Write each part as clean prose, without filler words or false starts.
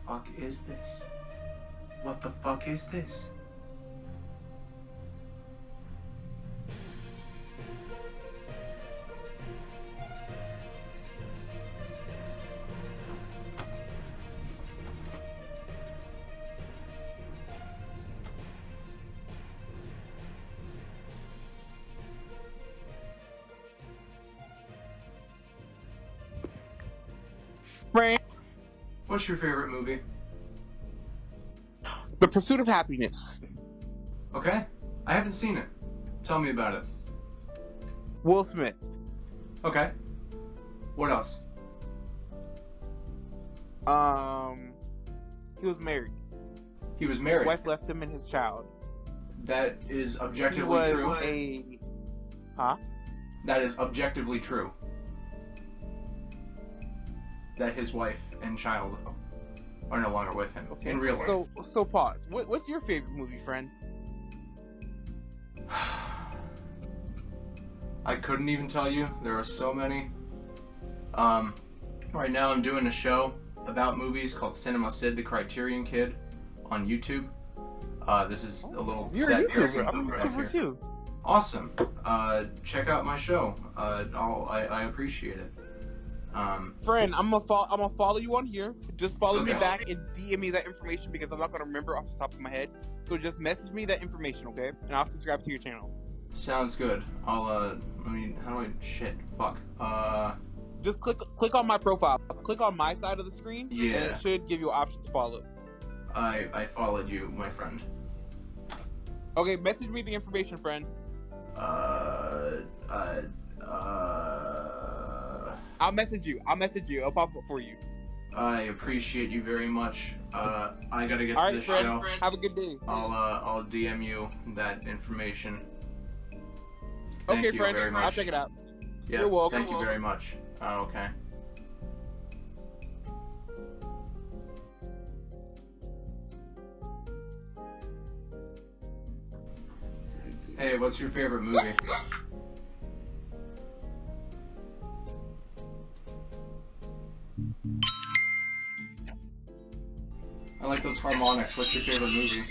fuck is this? What the fuck is this? Friend, What's your favorite movie? The Pursuit of Happiness. Okay, I haven't seen it. Tell me about it. Will Smith. Okay. What else? He was married. He was His married. wife left him and his child. That is He objectively was true. That is objectively true. That his wife and child are no longer with him in real life. So pause. What's your favorite movie, friend? I couldn't even tell you. There are so many. Right now I'm doing a show about movies called Cid the Kriterion Kid on YouTube. This is a little You're set a YouTuber. I'm a back YouTuber here. too. Awesome. Check out my show. I appreciate it. Friend, I'm gonna follow you on here. Just follow me Okay. back and DM me that information because I'm not gonna remember off the top of my head. So just message me that information, okay? And I'll subscribe to your channel. Sounds good. How do I, shit, fuck. Just click on my profile. Click on my side of the screen. Yeah. And it should give you an option to follow. I followed you, my friend. Okay, message me the information, friend. I'll message you. I'll pop up for you. I appreciate you very much. I gotta get to Alright, this friend. show. Have a good day. I'll DM you that information. Thank Okay, you friend. very much. I'll check it out. Yeah, You're welcome. thank you very much. Okay. Hey, what's your favorite movie? I like those harmonics. What's your favorite movie?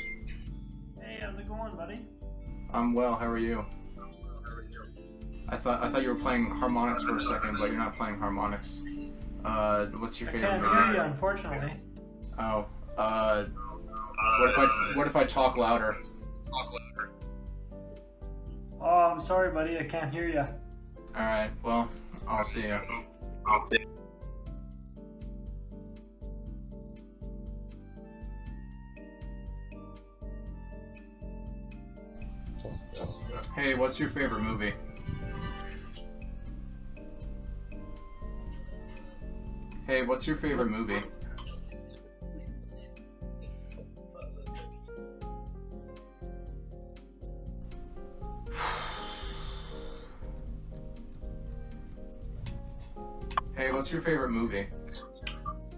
Hey, how's it going, buddy? I'm well. How are you? I thought you were playing harmonics for a second, but you're not playing harmonics. What's your I favorite can't movie? hear you, unfortunately. Oh, what if I talk louder? Oh, I'm sorry, buddy. I can't hear you. All right. Well, I'll see you. Hey, what's your favorite movie? Hey, what's your favorite movie? Hey, what's your favorite movie?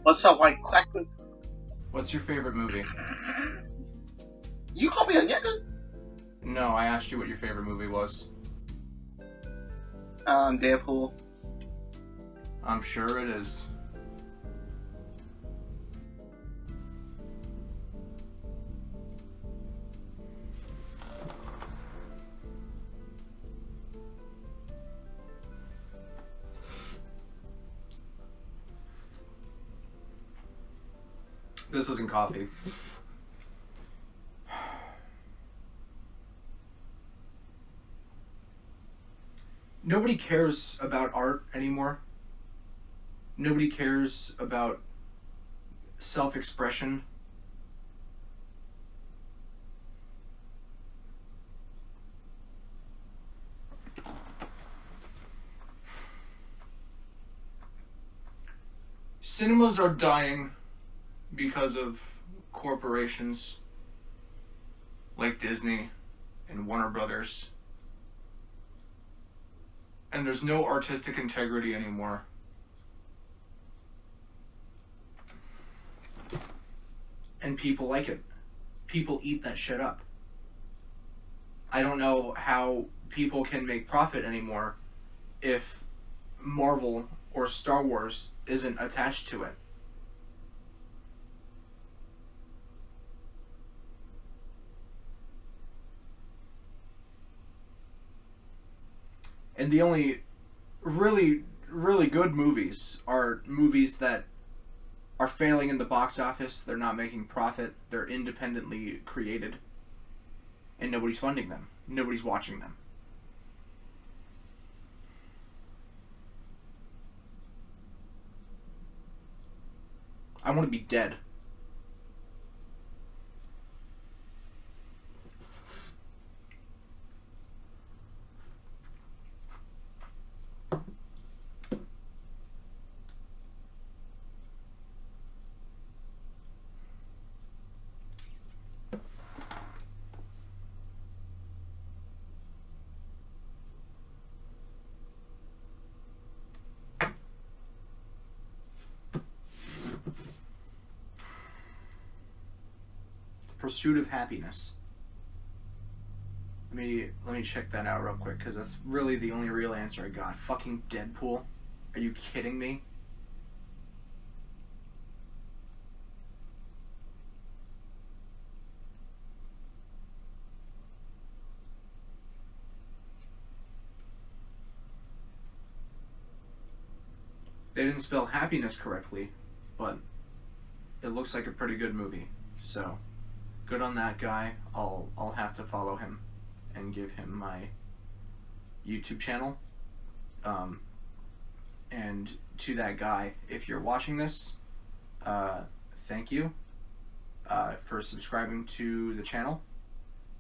What's up, white quacker? What's your favorite movie? You call me a nigga? No, I asked you what your favorite movie was. Deadpool. I'm sure it is. This isn't coffee. Nobody cares about art anymore. Nobody cares about self-expression. Cinemas are dying because of corporations like Disney and Warner Brothers. And there's no artistic integrity anymore. And people like it. People eat that shit up. I don't know how people can make profit anymore if Marvel or Star Wars isn't attached to it. And the only really, really good movies are movies that are failing in the box office, they're not making profit, they're independently created, and nobody's funding them. Nobody's watching them. I want to be dead. Pursuit of Happiness. Let me check that out real quick, because that's really the only real answer I got. Fucking Deadpool. Are you kidding me? They didn't spell happiness correctly, but it looks like a pretty good movie. So, good on that guy. I'll have to follow him and give him my YouTube channel. And to that guy, if you're watching this, thank you for subscribing to the channel,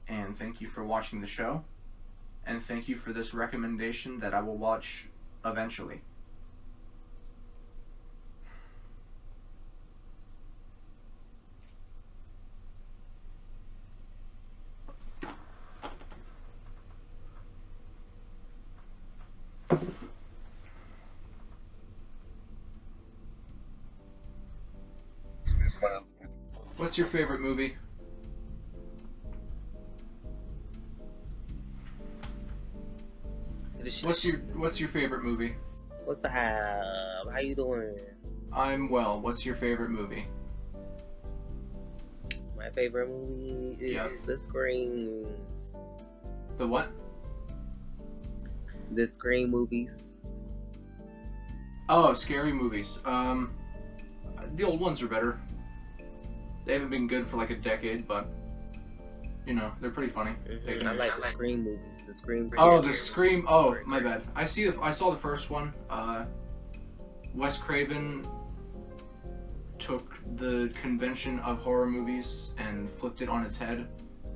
and thank you for watching the show, and thank you for this recommendation that I will watch eventually. What's your favorite movie? What's your favorite movie? What's the how you doing? I'm well. What's your favorite movie? My favorite movie is The Screams. The what? The Scream movies. Oh, scary movies. The old ones are better. They haven't been good for like a decade, but you know, they're pretty funny. Mm-hmm. I like the Scream movies. The Scream. Oh, the Scream. Oh, my bad. I saw the first one. Wes Craven took the convention of horror movies and flipped it on its head,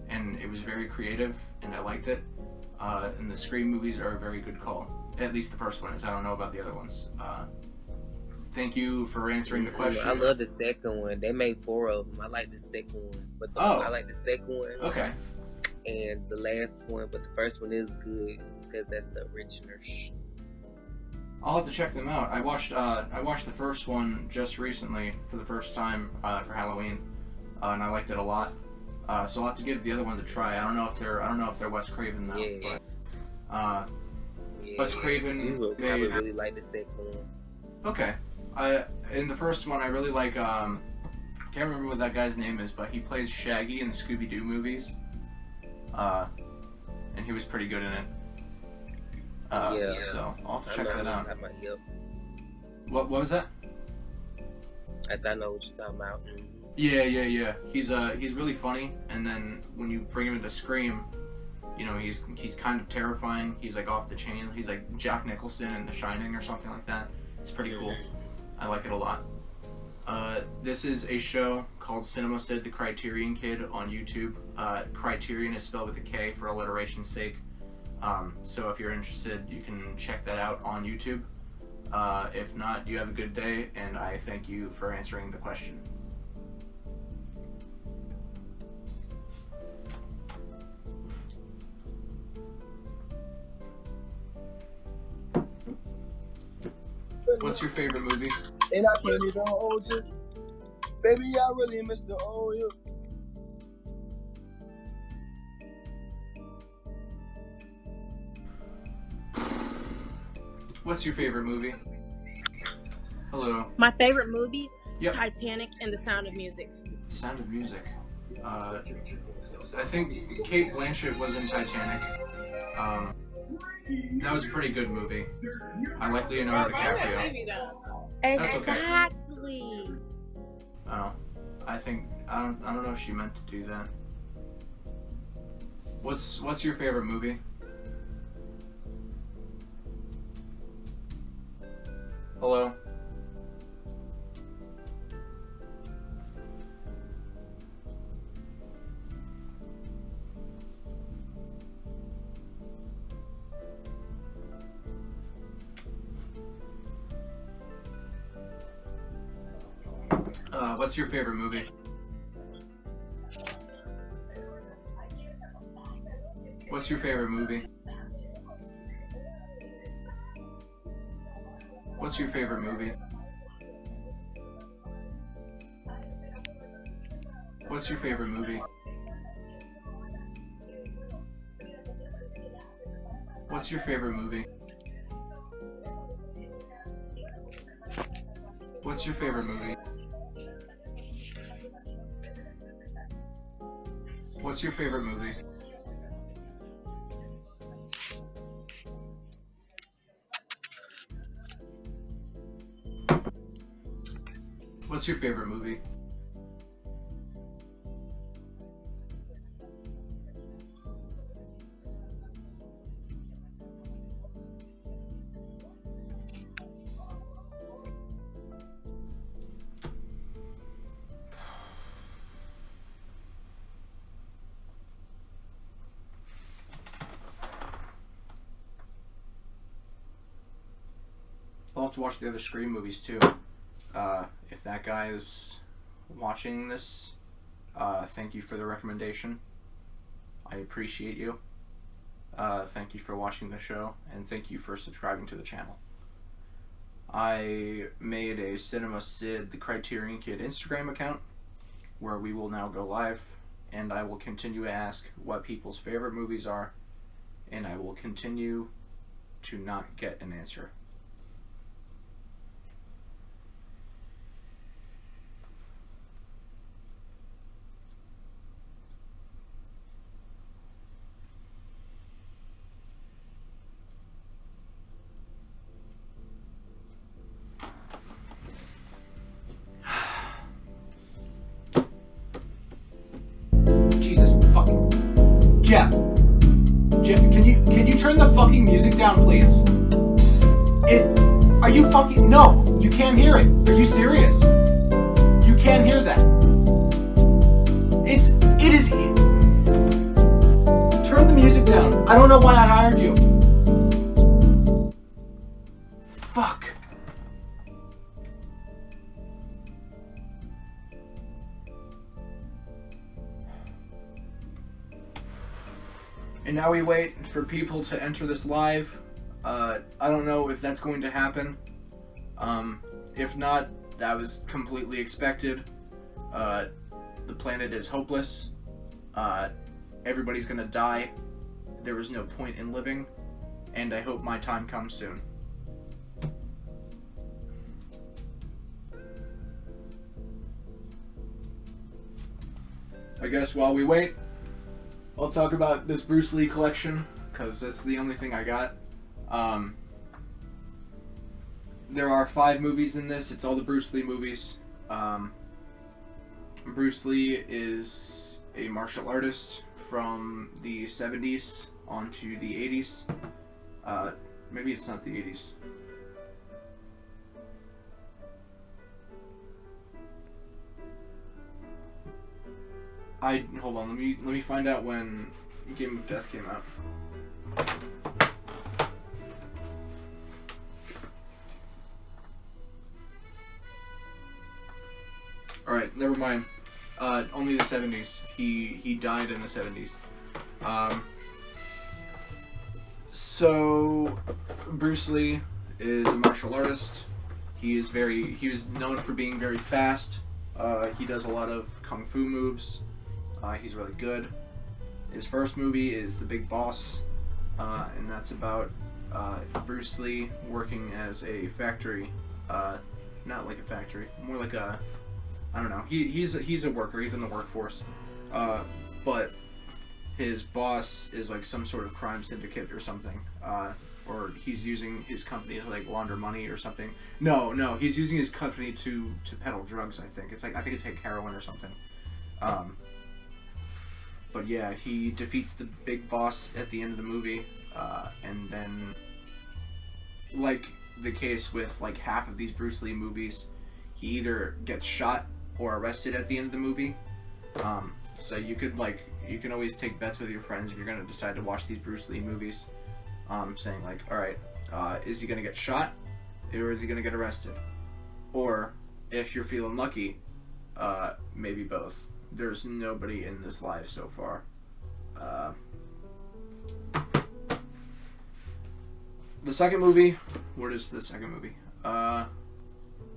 and it was very creative, and I liked it. And the Scream movies are a very good call. At least the first one is. I don't know about the other ones. Thank you for answering the question. I love the second one. They made 4 of them. I like the second one, but I like the second one. Okay. And the last one, but the first one is good because that's the original. I'll have to check them out. I watched the first one just recently for the first time for Halloween, and I liked it a lot. So I'll have to give the other ones a try. I don't know if they're Wes Craven though. Yeah. But Wes Craven. You will probably really like the second one. Okay. In the first one, I really like. Can't remember what that guy's name is, but he plays Shaggy in the Scooby-Doo movies. And he was pretty good in it. So I'll have to check that out. What was that? As I know what you're talking about. Yeah. He's really funny, and then when you bring him into Scream, you know, he's kind of terrifying. He's like off the chain. He's like Jack Nicholson in The Shining or something like that. It's pretty cool. I like it a lot. This is a show called Cid the Kriterion Kid on YouTube. Criterion is spelled with a K for alliteration's sake. So if you're interested, you can check that out on YouTube. If not, you have a good day, and I thank you for answering the question. What's your favorite movie? And I can't even hold you. Baby, I really miss the old you. What's your favorite movie? Hello. My favorite movie, Yep. Titanic and The Sound of Music. Sound of Music. I think Kate Blanchett was in Titanic. That was a pretty good movie. I like Leonardo DiCaprio. That's okay. Exactly. Oh, I don't know if she meant to do that. What's your favorite movie? Hello? What's your favorite movie? What's your favorite movie? What's your favorite movie? What's your favorite movie? What's your favorite movie? What's your favorite movie? What's your favorite movie? What's your favorite movie? I'll have to watch the other Scream movies too. If that guy is watching this, thank you for the recommendation. I appreciate you. Thank you for watching the show, and thank you for subscribing to the channel. I made a Cid the Kriterion Kid Instagram account where we will now go live, and I will continue to ask what people's favorite movies are, and I will continue to not get an answer. Jeff, can you turn the fucking music down, please? Are you fucking... No, you can't hear it. Are you serious? You can't hear that. It is... Turn the music down. I don't know why I hired you. Fuck. And now we wait for people to enter this live. I don't know if that's going to happen. If not, that was completely expected. The planet is hopeless. Everybody's gonna die. There is no point in living. And I hope my time comes soon. I guess while we wait, I'll talk about this Bruce Lee collection, because that's the only thing I got. There are 5 movies in this. It's all the Bruce Lee movies. Bruce Lee is a martial artist from the 70s onto the 80s. Maybe it's not the 80s. Hold on, let me find out when Game of Death came out. Alright, never mind. Only the 70s. He died in the 70s. So Bruce Lee is a martial artist. He was known for being very fast. He does a lot of kung fu moves. He's really good. His first movie is The Big Boss, and that's about Bruce Lee working as a factory, not like a factory, more like a, I don't know. He's a worker. He's in the workforce, but his boss is like some sort of crime syndicate or something, or he's using his company to like launder money or something. No, he's using his company to peddle drugs. I think it's like heroin or something. But yeah, he defeats the big boss at the end of the movie, and then, like the case with like half of these Bruce Lee movies, he either gets shot or arrested at the end of the movie. So you can always take bets with your friends if you're gonna decide to watch these Bruce Lee movies, saying like, all right, is he gonna get shot, or is he gonna get arrested? Or if you're feeling lucky, maybe both. There's nobody in this live so far. The second movie. What is the second movie?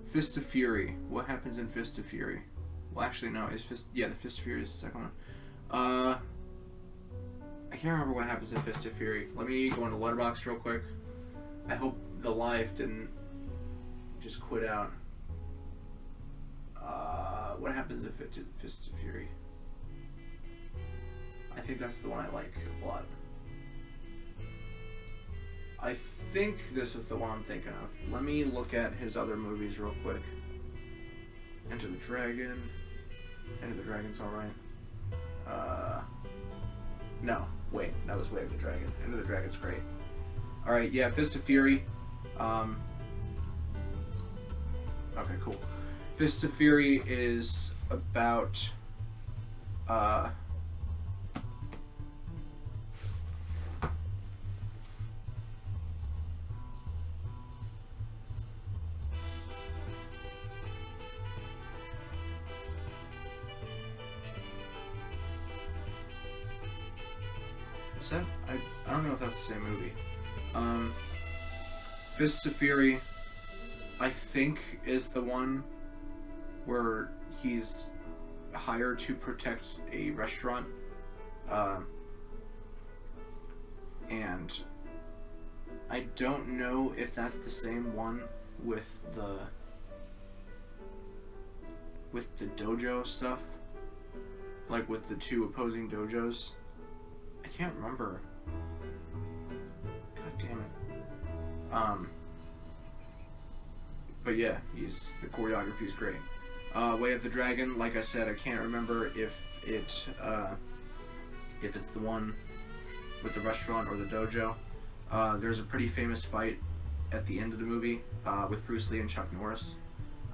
Fist of Fury. What happens in Fist of Fury? Well, actually, no. The Fist of Fury is the second one. I can't remember what happens in Fist of Fury. Let me go into Letterboxd real quick. I hope the live didn't just quit out. What happens in Fist of Fury? I think that's the one I like a lot. I think this is the one I'm thinking of. Let me look at his other movies real quick. Enter the Dragon. Enter the Dragon's alright. No, wait, that was Way of the Dragon. Enter the Dragon's great. Alright, yeah, Fist of Fury. Okay, cool. Fist of Fury is about is that? I don't know if that's the same movie. Fists of Fury, I think, is the one where he's hired to protect a restaurant, and I don't know if that's the same one with the dojo stuff, like with the two opposing dojos. I can't remember. God damn it. But yeah, the choreography is great. Way of the Dragon, like I said, I can't remember if it's the one with the restaurant or the dojo. There's a pretty famous fight at the end of the movie with Bruce Lee and Chuck Norris.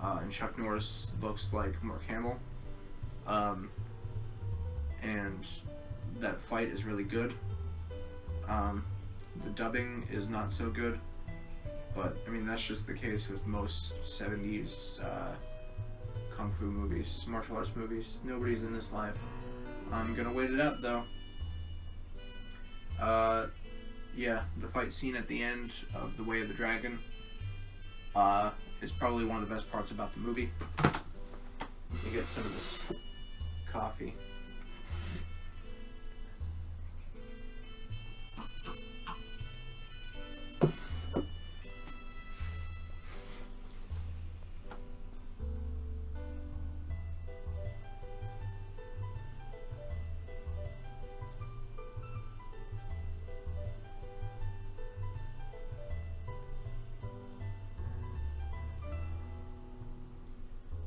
And Chuck Norris looks like Mark Hamill. And that fight is really good. The dubbing is not so good, but I mean that's just the case with most 70s kung fu movies, martial arts movies. Nobody's in this live. I'm gonna wait it out though. Yeah, the fight scene at the end of The Way of the Dragon is probably one of the best parts about the movie. Let me get some of this coffee.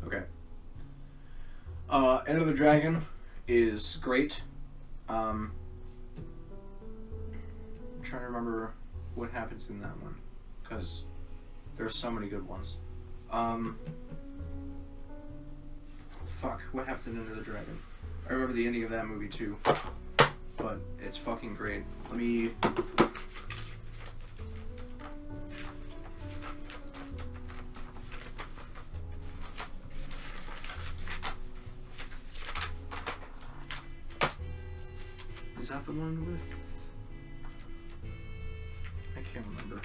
Okay. Enter the Dragon is great. I'm trying to remember what happens in that one, because there are so many good ones. Fuck, what happens in Enter the Dragon? I remember the ending of that movie too, but it's fucking great. Let me... Is that the one with... I can't remember.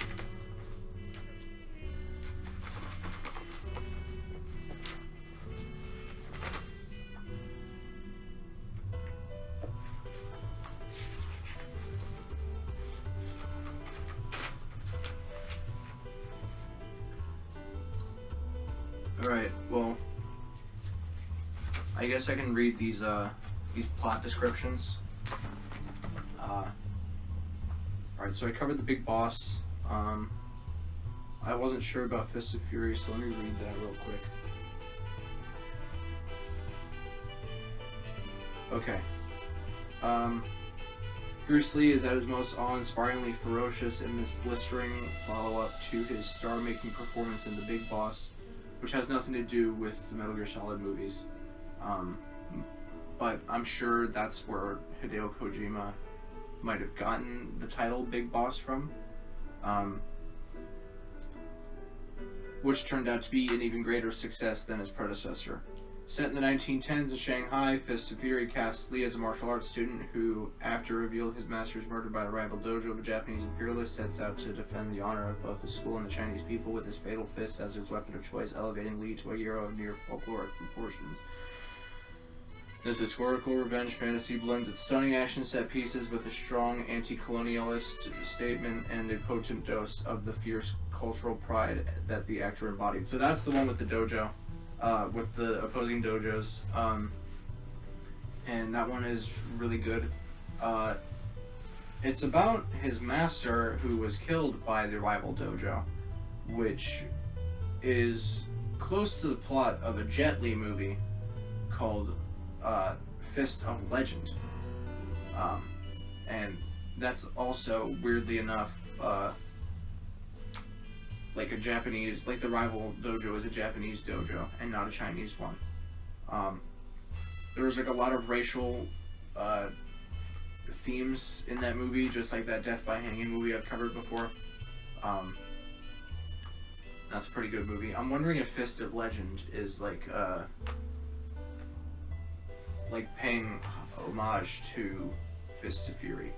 Alright, well, I guess I can read these plot descriptions. Alright, so I covered the big boss. I wasn't sure about Fist of Fury, so let me read that real quick. Okay. Bruce Lee is at his most awe-inspiringly ferocious in this blistering follow-up to his star-making performance in The Big Boss, which has nothing to do with the Metal Gear Solid movies. But I'm sure that's where Hideo Kojima might have gotten the title Big Boss from. Which turned out to be an even greater success than his predecessor. Set in the 1910s in Shanghai, Fist of Fury casts Lee as a martial arts student who, after revealed his master's murdered by a rival dojo of a Japanese imperialist, sets out to defend the honor of both the school and the Chinese people with his fatal fist as his weapon of choice, elevating Lee to a hero of near folkloric proportions. This historical revenge fantasy blends its stunning action set pieces with a strong anti-colonialist statement and a potent dose of the fierce cultural pride that the actor embodied. So that's the one with the dojo, with the opposing dojos, and that one is really good. It's about his master who was killed by the rival dojo, which is close to the plot of a Jet Li movie called Fist of Legend, and that's also, weirdly enough, like a Japanese, like the rival dojo is a Japanese dojo and not a Chinese one. There was like a lot of racial themes in that movie, just like that Death by Hanging movie I've covered before. That's a pretty good movie. I'm wondering if Fist of Legend is like paying homage to Fist of Fury.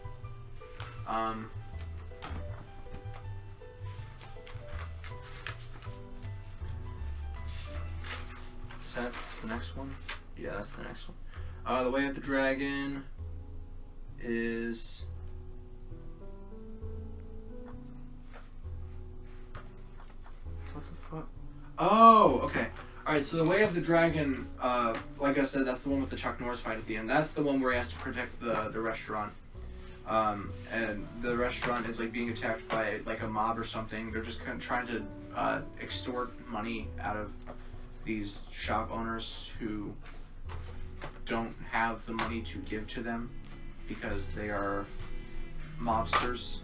Is that the next one? Yeah, that's the next one. The Way of the Dragon is... What the fuck? Oh, okay. Alright, so The Way of the Dragon, like I said, that's the one with the Chuck Norris fight at the end. That's the one where he has to protect the restaurant. And the restaurant is like being attacked by like a mob or something. They're just kind of trying to extort money out of these shop owners who don't have the money to give to them because they are mobsters,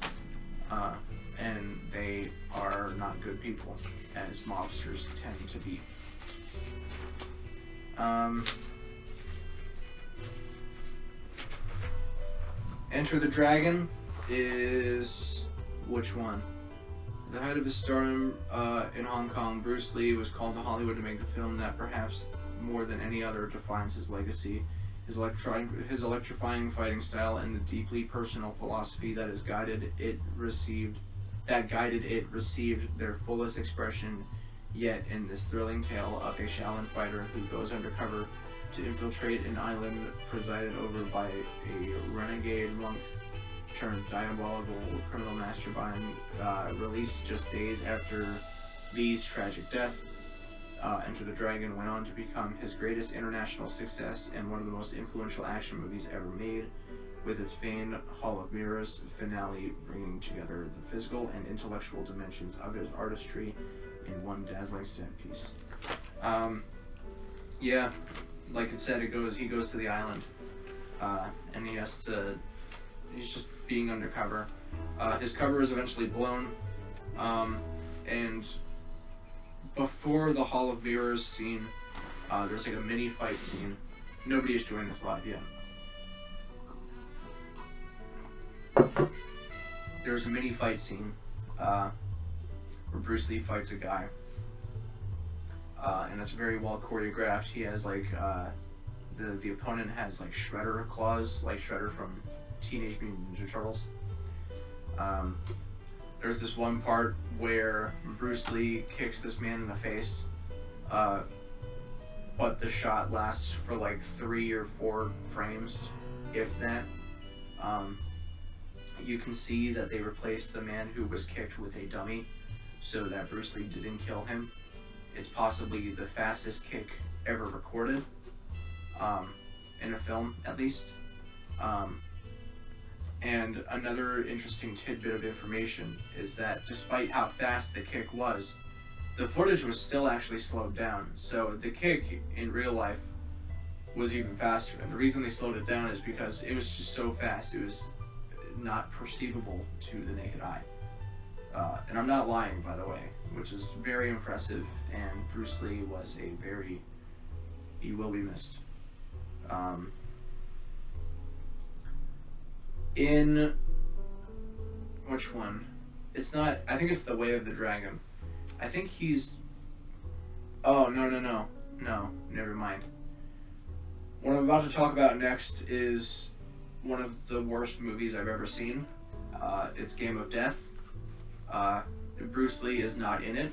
and they are not good people, as mobsters tend to be. Enter the Dragon is... which one? At the height of his stardom in Hong Kong, Bruce Lee was called to Hollywood to make the film that perhaps more than any other defines his legacy. His electrifying fighting style and the deeply personal philosophy that guided it received their fullest expression yet in this thrilling tale of a Shaolin fighter who goes undercover to infiltrate an island presided over by a renegade monk turned diabolical criminal mastermind, released just days after Lee's tragic death. Enter the Dragon went on to become his greatest international success and one of the most influential action movies ever made, with its famed Hall of Mirrors finale bringing together the physical and intellectual dimensions of his artistry in one dazzling set piece. Yeah, like it said, he goes to the island, and he's just being undercover. His cover is eventually blown, and before the Hall of Mirrors scene, there's like a mini fight scene. Nobody has joined this live yet. There's a mini fight scene where Bruce Lee fights a guy, and it's very well choreographed. He has like the opponent has like Shredder claws, like Shredder from Teenage Mutant Ninja Turtles. There's this one part where Bruce Lee kicks this man in the face, but the shot lasts for like 3 or 4 frames, if that. You can see that they replaced the man who was kicked with a dummy so that Bruce Lee didn't kill him. It's possibly the fastest kick ever recorded, in a film at least. And another interesting tidbit of information is that despite how fast the kick was, the footage was still actually slowed down. So the kick in real life was even faster. And the reason they slowed it down is because it was just so fast, it was not perceivable to the naked eye. And I'm not lying, by the way, which is very impressive. And Bruce Lee was he will be missed. In which one? It's not. I think it's The Way of the Dragon. I think he's. Oh no! Never mind. What I'm about to talk about next is one of the worst movies I've ever seen. It's Game of Death. Bruce Lee is not in it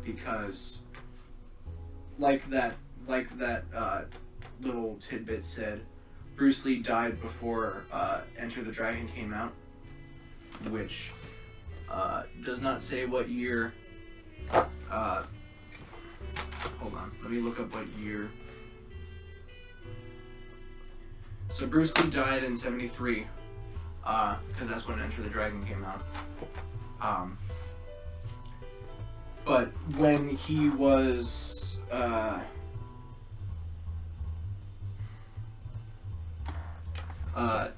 because, like that little tidbit said, Bruce Lee died before Enter the Dragon came out, which does not say what year. Hold on, let me look up what year. So Bruce Lee died in '73, because that's when Enter the Dragon came out. But when he was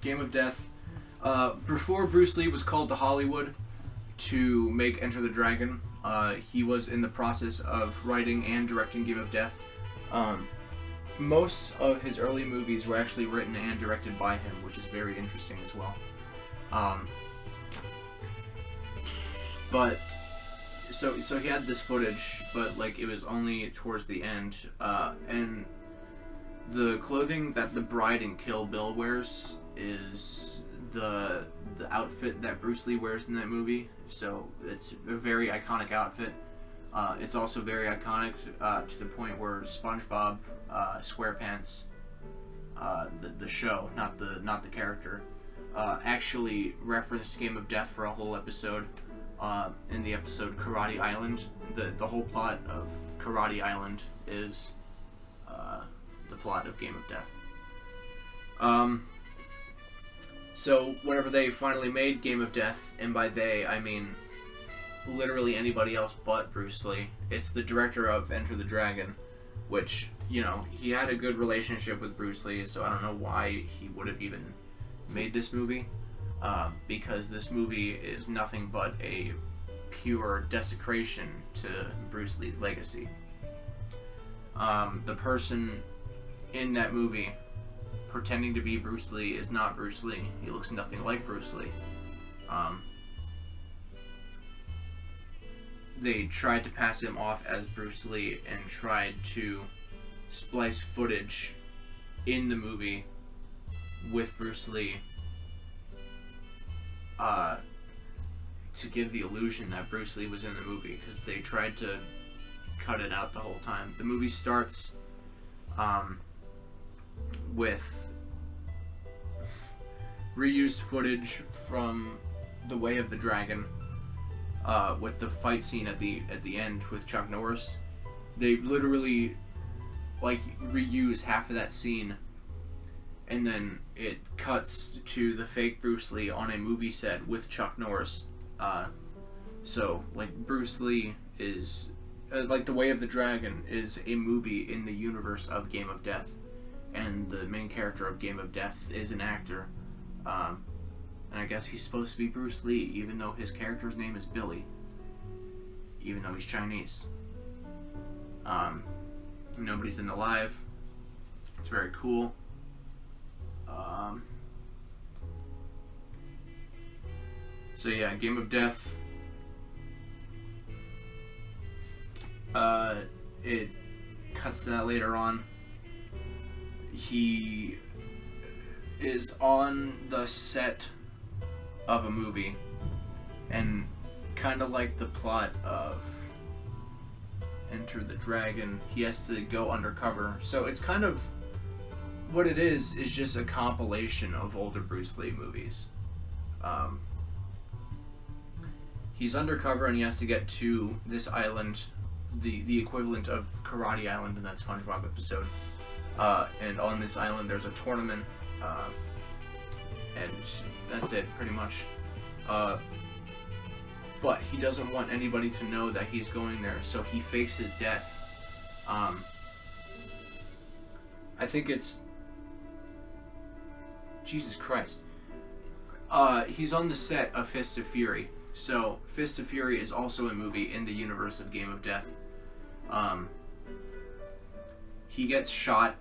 Game of Death, before Bruce Lee was called to Hollywood to make Enter the Dragon, he was in the process of writing and directing Game of Death. Most of his early movies were actually written and directed by him, which is very interesting as well. But so he had this footage, but like it was only towards the end, and the clothing that the bride in Kill Bill wears is the outfit that Bruce Lee wears in that movie. So it's a very iconic outfit. It's also very iconic to the point where SpongeBob SquarePants, the show, not the character, actually referenced Game of Death for a whole episode. In the episode Karate Island, the whole plot of Karate Island is the plot of Game of Death. So whenever they finally made Game of Death, and by they I mean literally anybody else but Bruce Lee, it's the director of Enter the Dragon, which, you know, he had a good relationship with Bruce Lee, so I don't know why he would have even made this movie, because this movie is nothing but a pure desecration to Bruce Lee's legacy. The person in that movie pretending to be Bruce Lee is not Bruce Lee. He looks nothing like Bruce Lee. They tried to pass him off as Bruce Lee and tried to splice footage in the movie with Bruce Lee to give the illusion that Bruce Lee was in the movie, because they tried to cut it out the whole time. The movie starts with reused footage from The Way of the Dragon, with the fight scene at the end with Chuck Norris. They literally like reuse half of that scene, and then it cuts to the fake Bruce Lee on a movie set with Chuck Norris. So like Bruce Lee is like The Way of the Dragon is a movie in the universe of Game of Death, and the main character of Game of Death is an actor. And I guess he's supposed to be Bruce Lee, even though his character's name is Billy, even though he's Chinese. Nobody's in the live. It's very cool. So yeah, Game of Death. It cuts to that later on. He is on the set of a movie, and kind of like the plot of Enter the Dragon, he has to go undercover. So it's kind of what it is just a compilation of older Bruce Lee movies. He's undercover and he has to get to this island, the equivalent of Karate Island in that SpongeBob episode. And on this island there's a tournament, and that's it, pretty much. But he doesn't want anybody to know that he's going there, so he fakes his death. I think it's... Jesus Christ. He's on the set of Fists of Fury. So, Fists of Fury is also a movie in the universe of Game of Death. He gets shot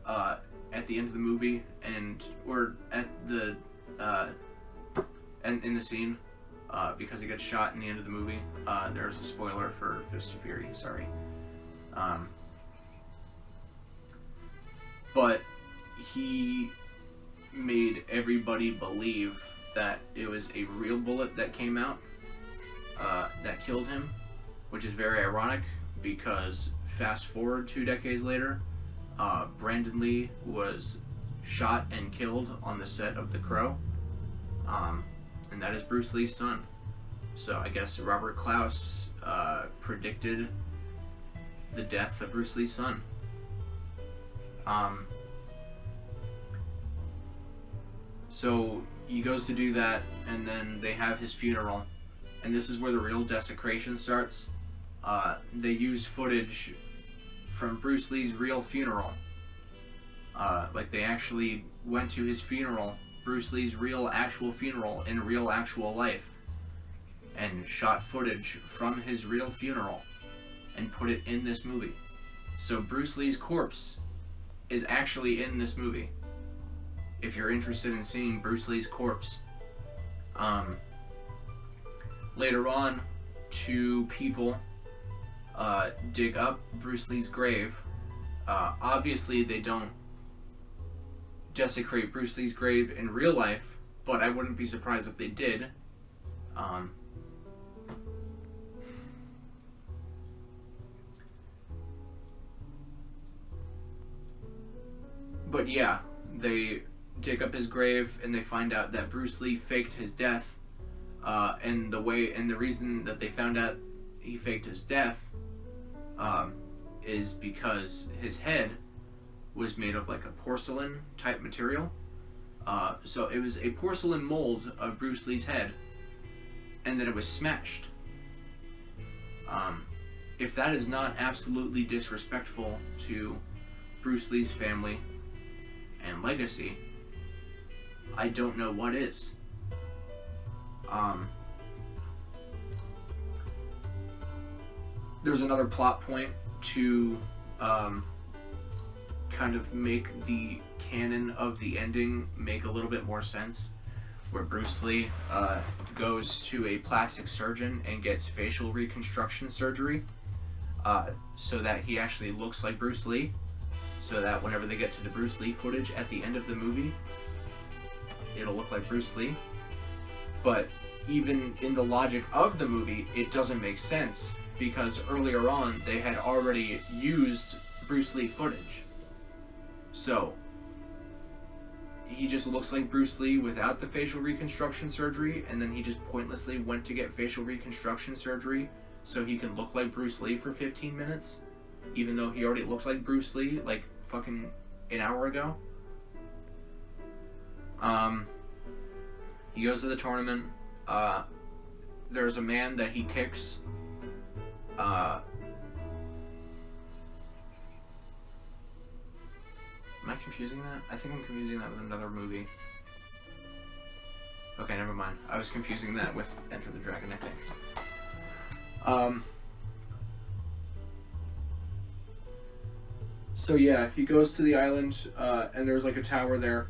at the end of the movie, or at the in the scene, because he gets shot in the end of the movie. There's a spoiler for Fists of Fury. Sorry. But he made everybody believe that it was a real bullet that came out that killed him, which is very ironic because fast forward 2 decades later, Brandon Lee was shot and killed on the set of The Crow, and that is Bruce Lee's son. So I guess Robert Klaus predicted the death of Bruce Lee's son. So he goes to do that, and then they have his funeral, and this is where the real desecration starts. They use footage from Bruce Lee's real funeral. Like they actually went to his funeral, Bruce Lee's real actual funeral in real actual life, and shot footage from his real funeral and put it in this movie. So Bruce Lee's corpse is actually in this movie. If you're interested in seeing Bruce Lee's corpse. Later on, 2 people dig up Bruce Lee's grave. Obviously, they don't desecrate Bruce Lee's grave in real life, but I wouldn't be surprised if they did. But yeah, they dig up his grave and they find out that Bruce Lee faked his death, and the reason that they found out he faked his death is because his head was made of like a porcelain type material. So it was a porcelain mold of Bruce Lee's head, and then it was smashed. If that is not absolutely disrespectful to Bruce Lee's family and legacy, I don't know what is. There's another plot point to kind of make the canon of the ending make a little bit more sense, where Bruce Lee goes to a plastic surgeon and gets facial reconstruction surgery, so that he actually looks like Bruce Lee, so that whenever they get to the Bruce Lee footage at the end of the movie, it'll look like Bruce Lee. But even in the logic of the movie, it doesn't make sense, because earlier on they had already used Bruce Lee footage. So he just looks like Bruce Lee without the facial reconstruction surgery, and then he just pointlessly went to get facial reconstruction surgery so he can look like Bruce Lee for 15 minutes, even though he already looked like Bruce Lee like fucking an hour ago. He goes to the tournament. There's a man that he kicks. Am I confusing that? I think I'm confusing that with another movie. Okay, never mind. I was confusing that with Enter the Dragon, I think. So yeah, he goes to the island, and there's like a tower there.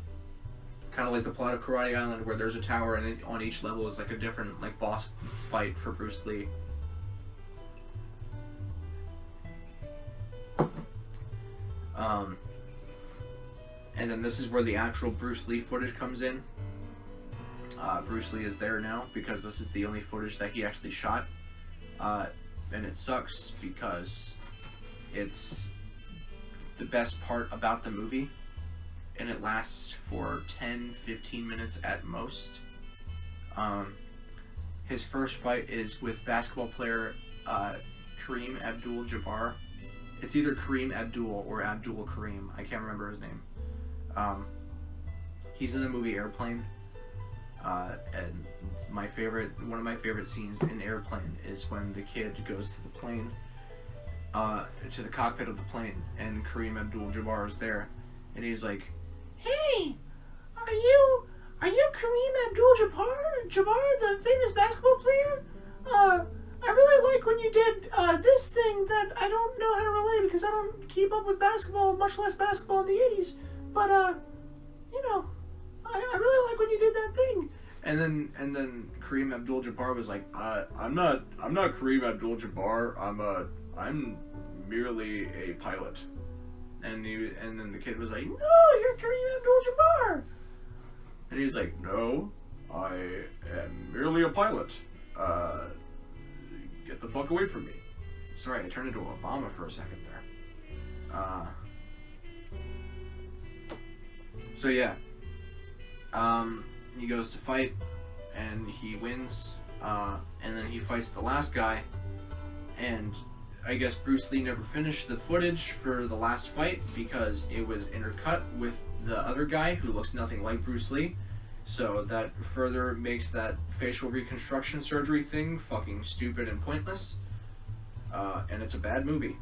Kind of like the plot of Karate Island, where there's a tower and on each level is like a different like boss fight for Bruce Lee. And then this is where the actual Bruce Lee footage comes in. Bruce Lee is there now because this is the only footage that he actually shot. And it sucks because it's the best part about the movie, and it lasts for 10-15 minutes at most. His first fight is with basketball player Kareem Abdul-Jabbar. It's either Kareem Abdul or Abdul Kareem. I can't remember his name. He's in the movie Airplane. And one of my favorite scenes in Airplane is when the kid goes to the plane, to the cockpit of the plane, and Kareem Abdul-Jabbar is there, and he's like, "Hey, are you Kareem Abdul-Jabbar, the famous basketball player? I really like when you did this thing that I don't know how to relate because I don't keep up with basketball, much less basketball in the 80s. But you know, I really like when you did that thing." And then Kareem Abdul-Jabbar was like, I'm not Kareem Abdul-Jabbar. I'm merely a pilot." And then the kid was like, "No, you're Kareem Abdul-Jabbar." And he's like, "No, I am merely a pilot. Get the fuck away from me." Sorry, I turned into Obama for a second there. So yeah. He goes to fight, and he wins, and then he fights the last guy, and I guess Bruce Lee never finished the footage for the last fight because it was intercut with the other guy who looks nothing like Bruce Lee, so that further makes that facial reconstruction surgery thing fucking stupid and pointless, and it's a bad movie.